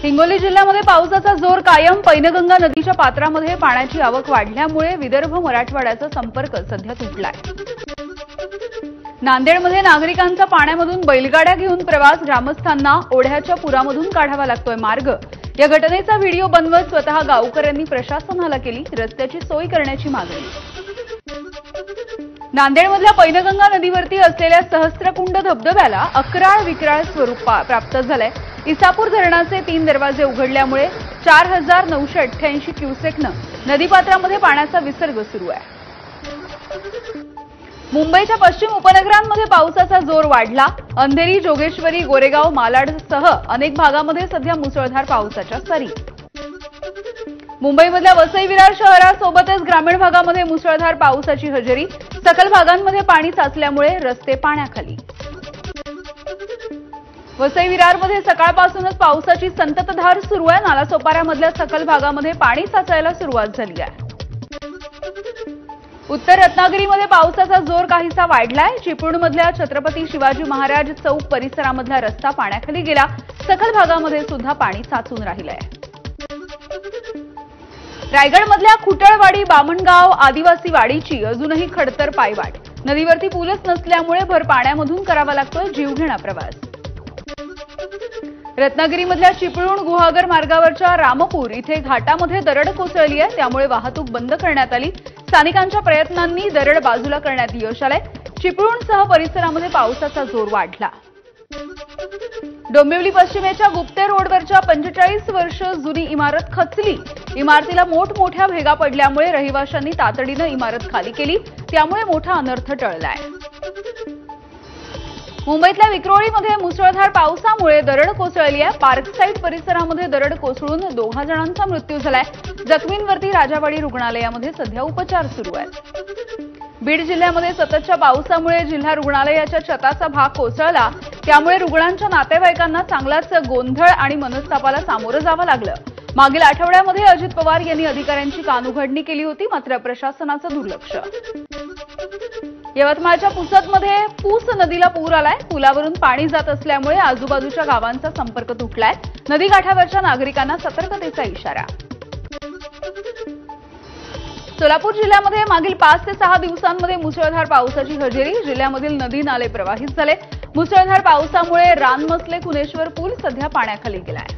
हिंगोली जिल्ह्यामध्ये पावसाचा जोर कायम। पैनगंगा नदीच्या पात्रामध्ये पाण्याची आवक वाढल्यामुळे विदर्भ मराठवाड्याचा संपर्क सध्या तुटलाय। नांदेडमध्ये नागरिकांचा पाण्यामधून बैलगाड्या घेऊन प्रवास। ग्रामस्थांना ओढ्याच्या पुरामधून काढावा लागतोय मार्ग। या घटनेचा व्हिडिओ बनवत स्वतः गावकऱ्यांनी प्रशासनाला केली रस्त्याची सोय करण्याची मागणी। नांदेडमधल्या पैनगंगा नदीवरती असलेल्या सहस्त्रकुंड धबधब्याला अकराळ विक्राळ स्वरूप प्राप्त झालंय। इसापूर धरणाचे 3 दरवाजे उघडल्यामुळे 4988 क्युसेकनं नदीपात्रामध्ये पाण्याचा विसर्ग सुरू आहे। मुंबईच्या पश्चिम उपनगरांमध्ये पावसाचा जोर वाढला। अंधेरी, जोगेश्वरी, गोरेगाव, मालाडसह अनेक भागामध्ये सध्या मुसळधार पावसाच्या सरी। मुंबईमधल्या वसई विरार शहरासोबतच ग्रामीण भागामध्ये मुसळधार पावसाची हजेरी। सखल भागांमध्ये पाणी साचल्यामुळे रस्ते पाण्याखाली। वसई विरारमध्ये सकाळपासूनच पावसाची संततधार सुरू आहे। नालासोपाऱ्यामधल्या सखल भागामध्ये पाणी साचायला सुरुवात झाली आहे। उत्तर रत्नागिरीमध्ये पावसाचा जोर काहीसा वाढलाय। चिपळूणमधल्या छत्रपती शिवाजी महाराज चौक परिसरामधला रस्ता पाण्याखाली गेला। सखल भागामध्ये सुद्धा पाणी साचून राहिलंय। रायगडमधल्या खुटळवाडी, बामणगाव, आदिवासी वाडीची अजूनही खडतर पायवाट। नदीवरती पूलच नसल्यामुळे भर पाण्यामधून करावा लागतोय जीवघेणा प्रवास। रत्नागिरीमधल्या चिपळूण गुहागर मार्गावरच्या रामपूर इथे घाटामध्ये दरड कोसळली आहे, त्यामुळे वाहतूक बंद करण्यात आली। स्थानिकांच्या प्रयत्नांनी दरड बाजूला करण्यात यश आलंय। चिपळूणसह परिसरामध्ये पावसाचा जोर वाढला। डोंबिवली पश्चिमेच्या गुप्ते रोडवरच्या 45 वर्ष जुनी इमारत खचली। इमारतीला मोठमोठ्या भेगा पडल्यामुळे रहिवाशांनी तातडीनं इमारत खाली केली, त्यामुळे मोठा अनर्थ टळलाय। मुंबईतल्या विक्रोळीमध्ये मुसळधार पावसामुळे दरड कोसळली आहे। पार्कसाईड परिसरामध्ये दरड कोसळून 2 जणांचा मृत्यू झालाय। जखमींवरती राजावाडी रुग्णालयामध्ये सध्या उपचार सुरू आहेत। बीड जिल्ह्यामध्ये सततच्या पावसामुळे जिल्हा रुग्णालयाच्या छताचा भाग कोसळला, त्यामुळे रुग्णांच्या नातेवाईकांना चांगलाच गोंधळ आणि मनस्तापाला सामोरं जावं लागलं। मागील आठवड्यामध्ये अजित पवार यांनी अधिकाऱ्यांची कानउघडणी केली होती, मात्र प्रशासनाचं दुर्लक्ष। यवतमाळच्या पुसदमध्ये पूस नदीला पूर आलाय। पुलावरून पाणी जात असल्यामुळे आजूबाजूच्या गावांचा संपर्क तुटलाय। नदीकाठावरच्या नागरिकांना सतर्कतेचा इशारा। सोलापूर जिल्ह्यामध्ये मागील 5 ते 6 दिवसांमध्ये मुसळधार पावसाची हजेरी। जिल्ह्यामधील नदी नाले प्रवाहित झाले। मुसळधार पावसामुळे रानमसले कुणेश्वर पूल सध्या पाण्याखाली गेलाय।